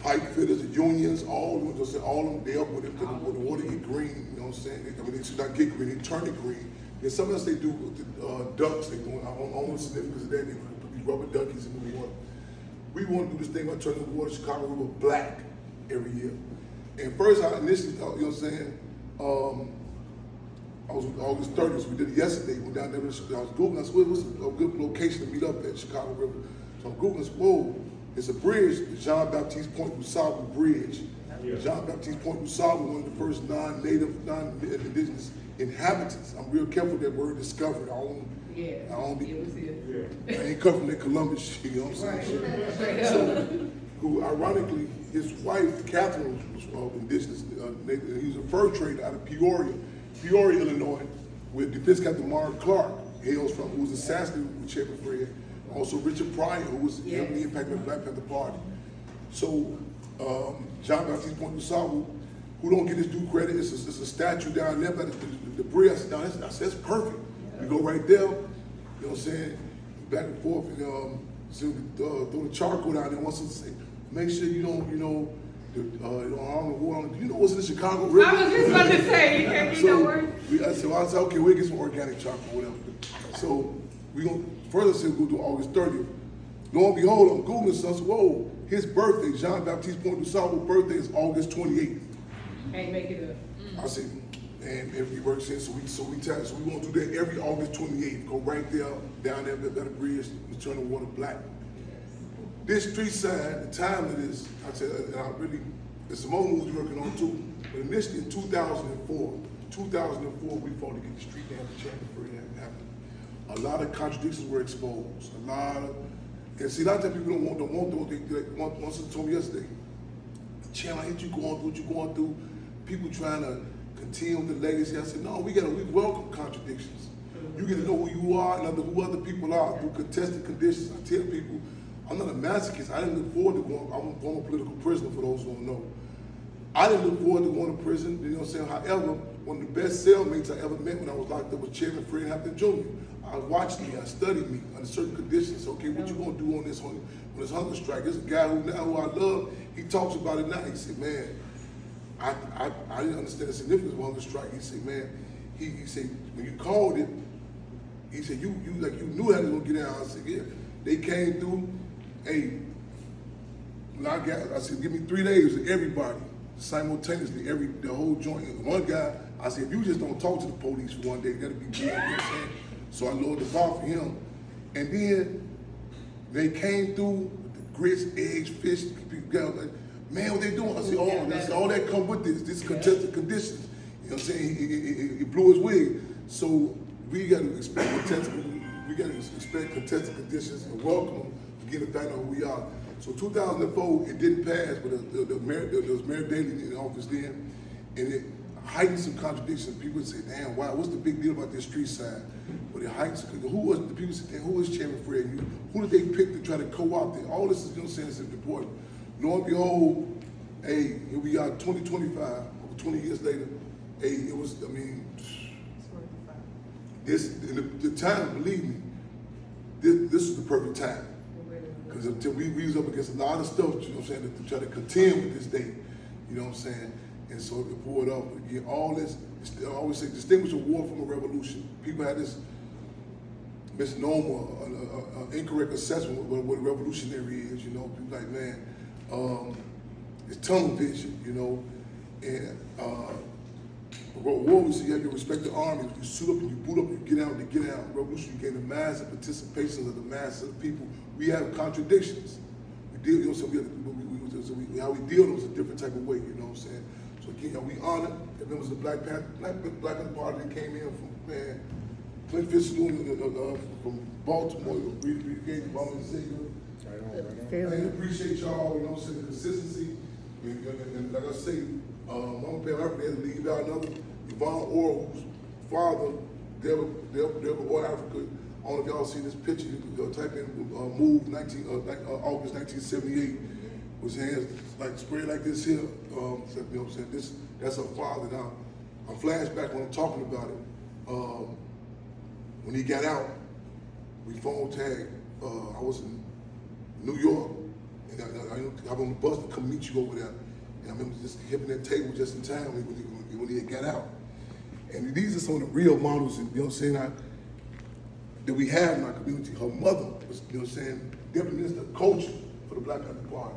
pipe fitters, the unions, all of them, just all of them, they up with it, when the water get green, you know what I'm saying? I mean, they should not get green, they turn it green. There's something else they do with the ducks, they doing, I don't know the significance of that, they put these rubber duckies in the water. We want to do this thing by turning the water, Chicago River, black every year. And first, I initially thought, you know what I'm saying, I was August 30th, so we did it yesterday, went down there, I was Googling, I said, what's a good location to meet up at Chicago River? So I'm Googling, whoa, it's a bridge, the Jean-Baptiste Point du Sable Bridge. Yeah. Jean-Baptiste Point du Sable, one of the first non-native, non-indigenous inhabitants. I'm real careful with that word discovered. I don't be, it was here. Yeah. I ain't come from that Columbus shit, you know what I'm saying? Right. So, who ironically, his wife, Catherine, was indigenous. He was a fur trader out of Peoria, Illinois, where Defense Captain Mark Clark hails from, who was assassinated with Chairman Fred. Also Richard Pryor, who was heavily impacted by the Black Panther Party. So, Jean-Baptiste Point du Sable, who don't get his due credit, it's a statue down there, but the bridge, I said, that's perfect. We go right there, you know what I'm saying, back and forth, and throw the charcoal down there. Once it's, make sure you don't, what's in the Chicago River? I was just about to say, you can't get no word. I said, okay, we'll get some organic charcoal, whatever. So we gonna further say we'll do August 30th. Lo and behold, I'm Googling stuff, so whoa, his birthday, Jean-Baptiste Point du Sable's birthday is August 28th. Can't make it up. I said, and every works in, so we want to do that every August 28th. Go right there, down there, that bridge, and turn the water black. This street sign, the time it is, I said, and I really, there's some more moves we're working on too. But initially in 2004, we fought to get the street down to Chairman Fred happening. A lot of contradictions were exposed. A lot of, and see, a lot of times people don't want they once told me yesterday, Chairman, I hate you going through what you're going through. People trying to continue with the legacy. I said, no, we welcome contradictions. You get to know who you are and who other people are through contested conditions. I tell people, I'm not a masochist. I didn't look forward to going, I'm a former political prisoner for those who don't know. I didn't look forward to going to prison, you know what I'm saying? However, one of the best cellmates I ever met when I was locked up was Chairman Fred Hampton Jr. I watched me, I studied me under certain conditions. Okay, what you gonna do on this hunger strike? There's a guy who I love, he talks about it now. He said, man, I didn't understand the significance of hunger strike. He said, man, he said, when you called it, he said, you knew how they was gonna get out. I said, yeah. They came through, hey, when I said, give me 3 days of everybody, simultaneously, the whole joint. And one guy, I said, if you just don't talk to the police for one day, that'll be good, you know what I'm saying? So I lowered the bar for him. And then they came through, the grits, eggs, fish, people, man, what they doing? I said, that's all that come with this contested conditions. You know what I'm saying? He blew his wig. So we gotta expect contested conditions and welcome them to get a find out who we are. So 2004, it didn't pass, but there was Mayor Daley in office then, and it heightened some contradictions. People would say, damn, what's the big deal about this street sign? But it heightened some, the people said, damn, who is Chairman Fred? Who did they pick to try to co-opt it? All this is, you know what I'm saying, is important. Lo and behold, hey, here we are, 2025, over 20 years later. Hey, it was, I mean, the time, believe me, this is the perfect time. Because until we was up against a lot of stuff, you know what I'm saying, to try to contend with this day, you know what I'm saying? And so it poured up, again, all this, I always say, distinguish a war from a revolution. People had this misnomer, incorrect assessment of what a revolutionary is, you know? People like, man, it's tunnel vision, you know? And war was you have to respect the army. You suit up and you boot up, you get out. Revolution, you gain the massive participation of the mass of people. We have contradictions. We deal, you know, so how we deal with them is a different type of way, you know what I'm saying? So again, we honor the members of the Black Panther Party that came in from, man, Clint Fitzgerald from Baltimore, Brigadier Bomber Ziegler. I appreciate y'all, you know what I'm saying, the consistency. And like I say, Mama Pam Africa had to leave out another Yvonne Orr, whose father, Deborah Orr Africa. I don't know if y'all seen this picture. You can type in Move August 1978. With his hands like sprayed like this here. You know what I'm saying? That's her father. Now, I'm flashback when I'm talking about it. When he got out, we phone tagged. I was in New York, and hop on the bus to come meet you over there. And I remember just hitting that table just in time when he had got out. And these are some of the real models, you know what I'm saying, that we have in our community. Her mother was, you know what I'm saying, Deputy Minister of Culture for the Black Panther Party.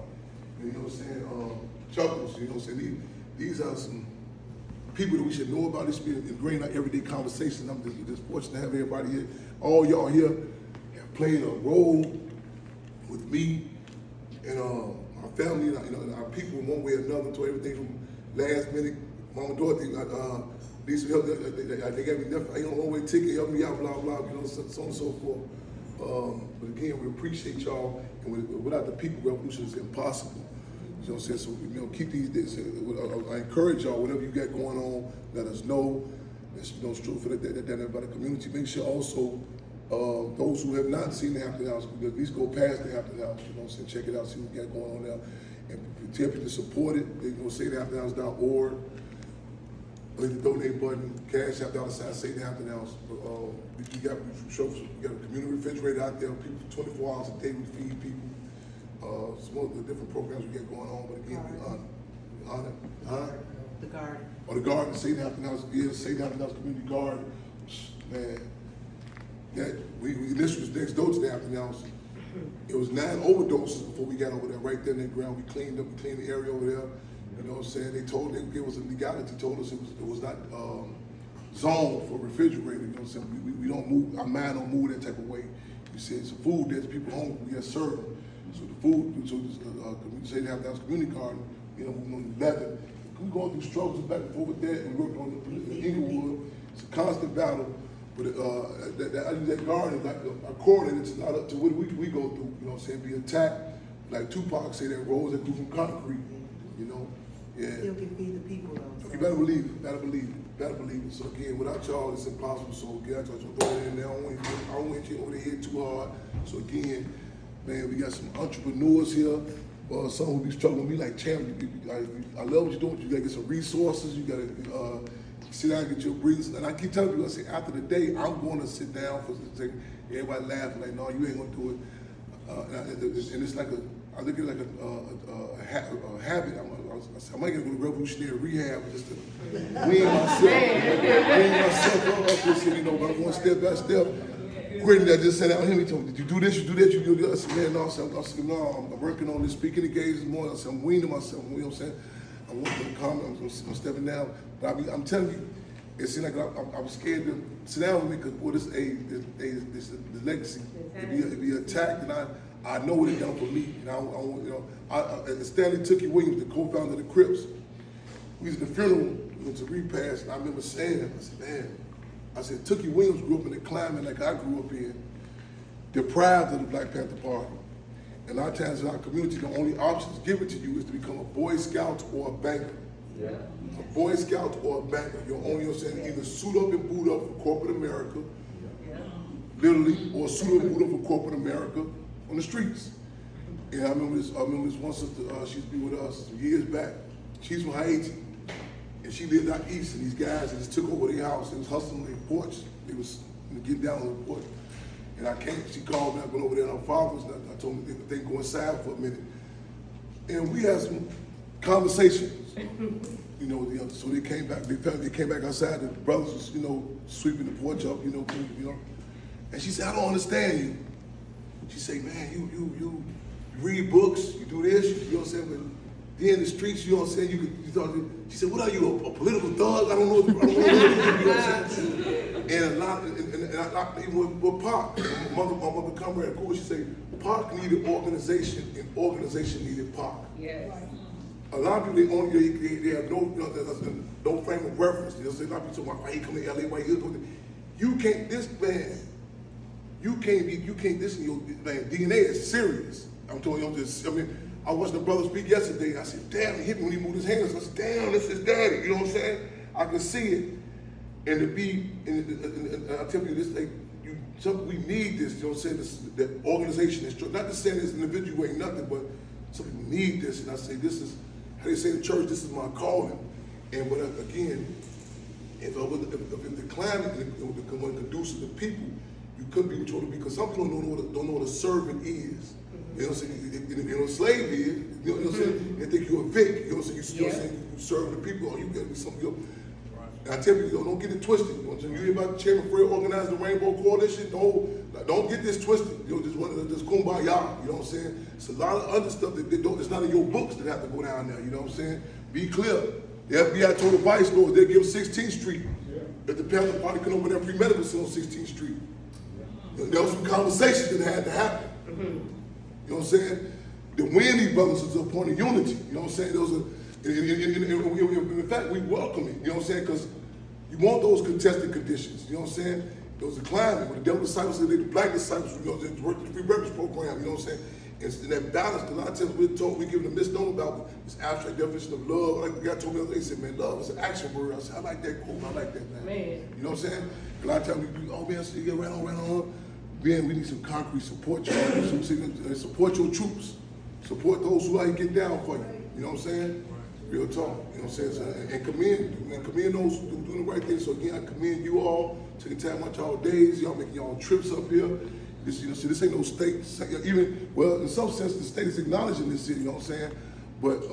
You know what I'm saying, Chuckles, you know what I'm saying, these are some people that we should know about. This should be ingrained in our everyday conversations. I'm just fortunate to have everybody here. All y'all here have played a role with me and our family, and our people in one way or another, to everything from last minute. Mama Dorothy needs some help. They gave me one-way ticket, help me out, blah, blah, so on and so forth. But again, we appreciate y'all, and without the people, revolution is impossible. You know what I'm saying? So, keep these. I encourage y'all, whatever you got going on, let us know. It's true for that about the community. Make sure also those who have not seen the Hampton House, at least go past the Hampton House. You know what I'm saying? Check it out, see what we got going on there, and tell people to support it. They go say thehamptonhouse.org. Click the donate button, cash out $, say the Hampton House. We got a community refrigerator out there. People 24 hours a day we feed people. Some of the different programs we get going on, but again, we honor. The garden. Or the garden, St. Hampton House, St. Hampton House Community Garden. Man, this was next door to the Hampton House. It was 9 overdoses before we got over there. Right there in the ground, we cleaned the area over there. You know what I'm saying? They gave us a legality, told us it was not zoned for refrigerator. You know what I'm saying? We don't move, our mind don't move that type of way. You see, it's food, there's people hungry, we got to serve them. So the food, St. Hampton House Community Garden, we on 11. We going through struggles back and forth with that, and we worked on the Inglewood. It's a constant battle. But that garden is like a corner, it's not up to what we go through. You know what I'm saying? Be attacked, like Tupac say, that roads that grew from concrete. You know, yeah. Still can feed the people though. You better believe it. Better believe it. So again, without y'all, it's impossible. So again, I try to throw it in there. I don't want you over the head too hard. So again, man, we got some entrepreneurs here. Some who be struggling with me like, champ, I love what you're doing. You gotta get some resources. You gotta sit down and get your breathing. And I keep telling people, I say, after the day, I'm going to sit down for a second. Everybody laughing like, no, you ain't gonna do it. And it's like I look at it like a habit. I might get to go to revolutionary rehab just to wean myself up this, but I'm going step by step. Quentin that just said out here, he told me, did you do this, you do that, you do that? I said, man, no, I said, no, I'm working on this speaking engagements more. I said, I'm weaning myself, you know what I'm saying? I'm working on I'm stepping down. But I'm telling you, it seemed like I was scared to sit down with me because this is the legacy. It'd be attacked, and I know what it done for me. And Stanley Tookie Williams, the co-founder of the Crips, we was at the funeral, it was a repast, and I remember saying, I said, Tookie Williams grew up in the climate like I grew up in, deprived of the Black Panther Party. And a lot of times in our community, the only options given to you is to become a Boy Scout or a banker. Yeah. A Boy Scout or a banker. You're only either suit up and boot up for corporate America, literally, or suit up and boot up for corporate America on the streets. And I remember this one sister, she used to be with us years back. She's from Haiti. And she lived out east, and these guys just took over their house. They was hustling their porch. They was getting down on the porch. And she called me, I went over there, and her father was, I told them they go inside for a minute. And we had some conversations, so they came back, they came back outside, the brothers was, sweeping the porch up, And she said, I don't understand you. She said, man, you read books, you do this, you know what I'm saying, but then in the streets, you know what I'm saying, she said, what are you, a political thug? I don't know what you know what I'm saying? And even with Pac, my mother comrade, of course, she said, Pac needed organization, and organization needed Pac. Yes. A lot of people, they have no frame of reference. They'll say, a lot of people talk about why he come to LA, why he come. You can't, this man, this man, DNA is serious. I'm telling you, I watched the brother speak yesterday. I said, damn, he hit me when he moved his hands. I said, damn, this is daddy. You know what I'm saying? I can see it. And to be, and I tell you this, we need this, you know what I'm saying? That organization is not to say this individual ain't nothing, but some people need this. And I say, this is, how they say in church, this is my calling. And but again, if the climate wasn't conducive to people, you couldn't be what you want to be. Because some people don't know what a servant is. You know what I'm saying? You know, slave is, you know what I'm saying? They think you're a Vic, you know what I'm saying? You know what I'm saying? You serve the people, or you gotta be something. And I tell people, don't get it twisted. You know what I'm saying? You hear about Chairman Fred organized the Rainbow Coalition? Don't get this twisted. You know, just kumbaya. You know what I'm saying? It's a lot of other stuff that it's not in your books that have to go down there. You know what I'm saying? Be clear. The FBI told the vice lords they give 16th Street. If the Panther Party couldn't open their free medicine on 16th Street. There was some conversations that had to happen. You know what I'm saying? The Wendy brothers was a point of unity. You know what I'm saying? There was in fact, we welcome it. You know what I'm saying? Because you want those contested conditions. You know what I'm saying? There was a climate. When the devil disciples said the black disciples, you know, they worked the free breakfast program. You know what I'm saying? And that balance, a lot of times we're given a misnomer about this abstract definition of love. Like the guy told me the other day, he said, man, love is an action word. I said, I like that quote. I like that, man. You know what I'm saying? A lot of times we oh man, so you get right on. Man, we need some concrete support. Support your troops. Support those who like to get down for you. You know what I'm saying? Real talk. You know what I'm saying? And commend those who doing the right thing. So again, I commend you all, taking time out y'all days, y'all making y'all trips up here. This, you know, see, this ain't no state. Even well, in some sense, the state is acknowledging this city. You know what I'm saying? But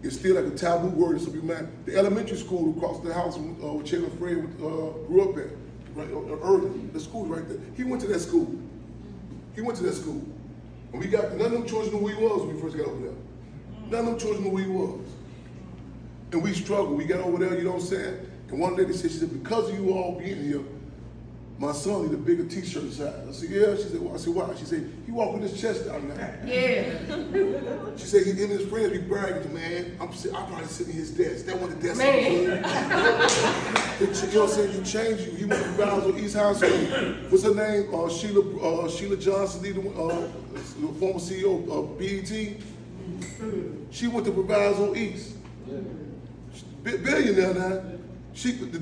it's still like a taboo word. So the elementary school across the house where Chairman Fred grew up at, right, early. The school's right there. He went to that school. And we got none of them children knew who he was when we first got over there. None of them children knew who he was. And we struggled. We got over there, you know what I'm saying? And one lady said, she said, because of you all being here, my son need a bigger t-shirt size. I said, yeah. She said, well, I said, why? She said, he walk with his chest out now. Yeah. She said, him and his friends be bragging, man. I'm probably sitting in his desk. That one the desk. Man. You know what I'm saying? He changed you. He went to Brownsville East High School. What's her name? Sheila Johnson, the former CEO of BET. She went to Proviso East. Billionaire now. She got the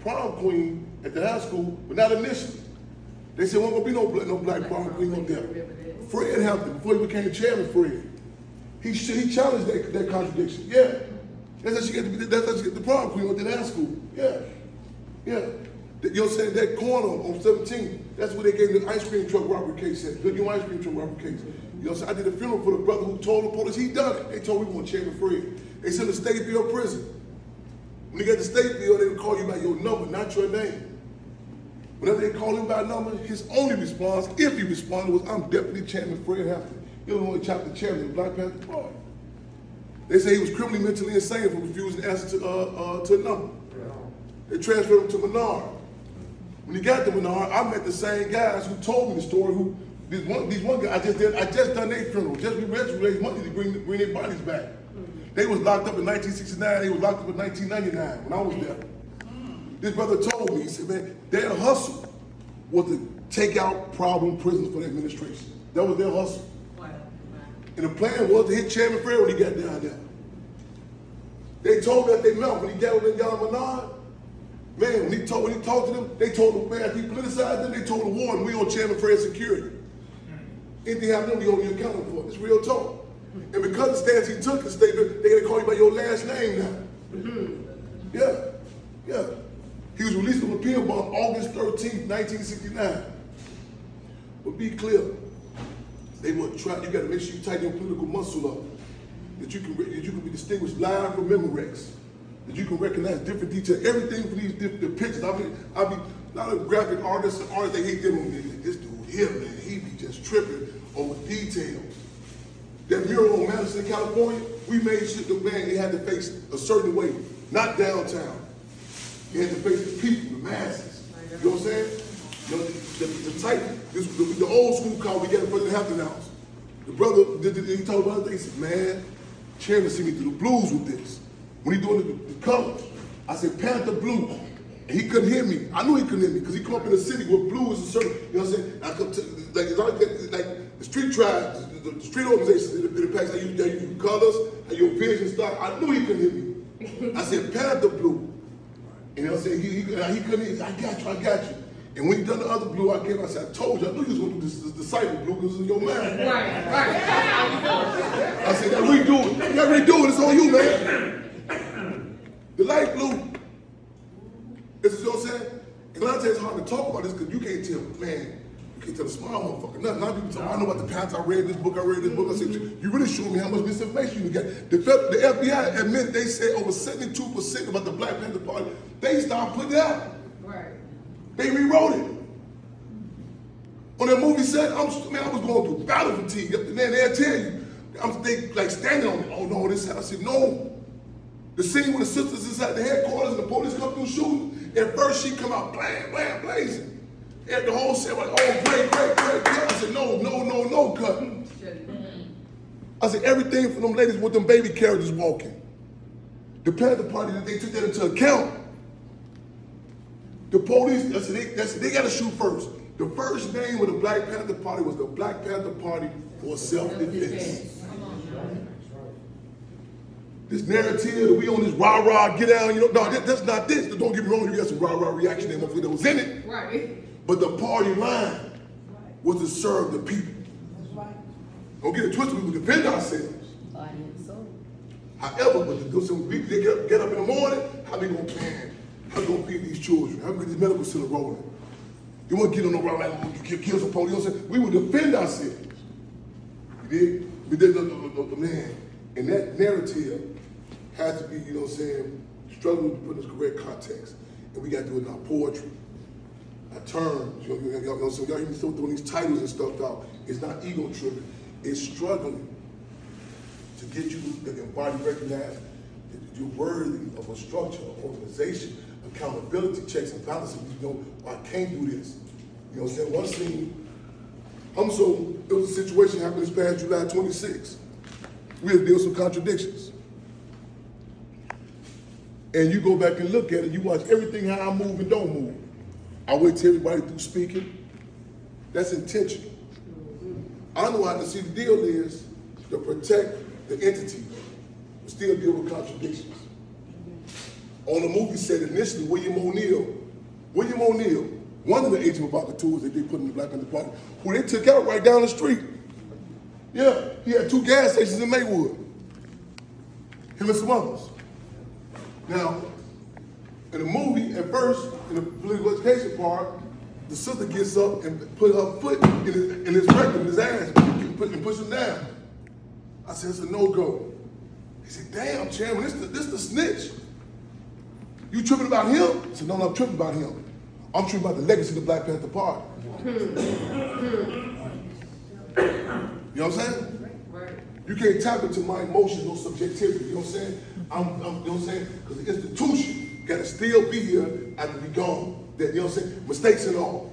prom queen at the high school, but not initially. They said, "Won't gonna be no black prom queen up there." Fred Hampton, before he became chairman, Fred, he challenged that contradiction. Yeah, that's how she got the prom queen at the high school. Yeah. You know what I'm saying? That corner on 17, that's where they gave the ice cream truck robbery case at. The new ice cream truck robbery case. You know what I'm saying? I did a funeral for the brother who told the police he done it. They told me we want Chairman Fred. They sent him to Stateville prison. When you get to Stateville, they would call you by your number, not your name. Whenever they call him by number, his only response, if he responded, was, I'm Deputy Chairman Fred Hampton, Illinois Chapter Chairman of the Black Panther Party. They say he was criminally mentally insane for refusing to answer to a number. They transferred him to Menard. When he got to Menard, I met the same guys who told me the story. These one guy, I just done their funeral. We raised money to bring their bodies back. They was locked up in 1969. They was locked up in 1999 when I was there. This brother told me, he said, man, their hustle was to take out problem prisons for the administration. That was their hustle. Wow. And the plan was to hit Chairman Fred when he got down there. They told me that they met when he got over in Menard. Man, when he talked to them, they told him, man, if he politicized them, they told the warden, we on Chairman Fred's security. Anything happened, we gonna be accountable for it. It's real talk. And because of the stance he took, they gotta call you by your last name now. Yeah. He was released from appeal bond August 13th, 1969. But be clear, they will try. You gotta make sure you tighten your political muscle up, that you can be distinguished live from Memorex, that you can recognize different details, everything from these different pictures. I be a lot of graphic artists, they hate them on me. This dude here, man, he be just tripping over details. That mural on Madison, California, we made sure the man, he had to face a certain way, not downtown. He had to face the people, the masses. You know what I'm saying? The type, the old school call we get in front of the Hampton House. The brother, he told the other day, he said, man, Chairman see me do the blues with this. When he doing the colors, I said, Panther Blue. And he couldn't hear me. I knew he couldn't hear me because he come up in a city where blue is a certain, you know what I'm saying? Like the street tribes, the street organizations in the past, they use colors, how your vision start. I knew he couldn't hear me. I said, Panther Blue. And you know what I'm saying? He couldn't hear me. I got you. And when he done the other blue, I came, I said, I told you, I knew you was going to do this disciple blue because it's in your mind. Right. I said, that redo it. That redo it. It's on you, man. The light blue. This is what I'm saying? And a lot of times it's hard to talk about this because you can't tell, man, You can't tell a smart motherfucker nothing. A lot of people tell me, I know about the Panthers, I read this book. I said, you really showing me how much misinformation you got. The FBI admitted, they said over 72% about the Black Panther Party, they stopped putting it out. Right. They rewrote it. On that movie set, I was going through battle fatigue. And then they'll tell you, they like standing on me. Oh no, this. I said, no. The scene when the sisters inside the headquarters and the police come through shooting, at first she come out blam, blam, blazing. And the whole set like, oh, great. I said, no, cut. I said, everything for them ladies with them baby carriages walking. The Panther Party, they took that into account. The police, I said, they got to shoot first. The first name of the Black Panther Party was the Black Panther Party for Self-Defense. This narrative that we on this rah-rah, get down, no, that's not this. Don't get me wrong, you got some rah-rah reaction there, motherfucker, that was in it. Right. But the party line was to serve the people. Don't get it twisted, we will defend ourselves. However, but we get up in the morning, how we gonna plan? How we gonna feed these children? How we get this medical center rolling? You want to get on the road like you kill some police? You know what I'm saying? We will defend ourselves. You did? We did the man. And that narrative has to be, you know what I'm saying, struggling to put in its correct context. And we got to do it in our poetry, our terms. You know what I'm saying? Y'all hear me still throwing these titles and stuff out. It's not ego tripping. It's struggling to get you to embody, recognize that you're worthy of a structure, an organization, accountability, checks and balances. You know, I can't do this. You know what I'm saying? One scene, there was a situation happened this past July 26th. We had to deal with some contradictions. And you go back and look at it, you watch everything how I move and don't move. I wait till everybody through speaking. That's intentional. I know how to see the deal is to protect the entity, but still deal with contradictions. On the movie set initially, William O'Neill, one of the agent provocateurs that they put in the Black Panther Party, who they took out right down the street. Yeah, he had 2 gas stations in Maywood. Him and some others. Now, in the movie, at first, in the political education part, the sister gets up and put her foot in his rectum, in his ass, and push him down. I said, it's a no-go. He said, damn, Chairman, this the snitch. You tripping about him? I said, no, I'm tripping about him. I'm tripping about the legacy of the Black Panther Party. You know what I'm saying? Right. You can't tap into my emotions or subjectivity. You know what I'm saying? You know what I'm saying? Because the institution got to still be here after we gone. That, you know what I'm saying? Mistakes and all.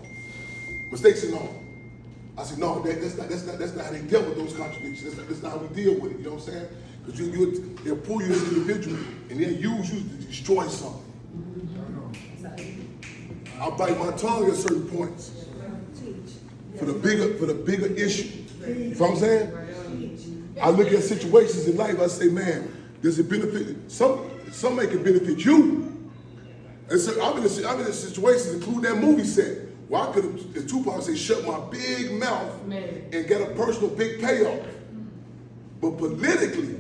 I said, no, that's not how they deal with those contradictions. That's not how we deal with it. You know what I'm saying? Because they'll pull you as an individual and they'll use you to destroy something. I'll bite my tongue at certain points for the bigger issue. You know what I'm saying? I look at situations in life, I say, man, does it benefit, some make it benefit you. And so I'm in situations, including that movie set, where I could have, as Tupac say, shut my big mouth and get a personal big payoff. But politically,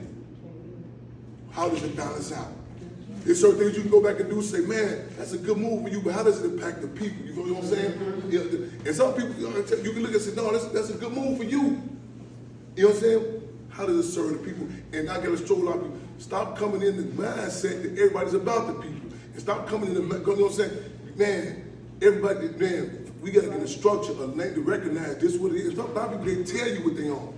how does it balance out? There's certain things you can go back and do and say, man, that's a good move for you, but how does it impact the people? You know what I'm saying? Yeah, and some people, you can look and say, no, that's a good move for you. You know what I'm saying? How does it serve the people? And I got to show a lot of people, stop coming in the mindset that everybody's about the people. And stop coming in the, you know what I'm saying? Man, everybody, we got to get a structure, a name to recognize this what it is. A lot of people, they tell you what they own.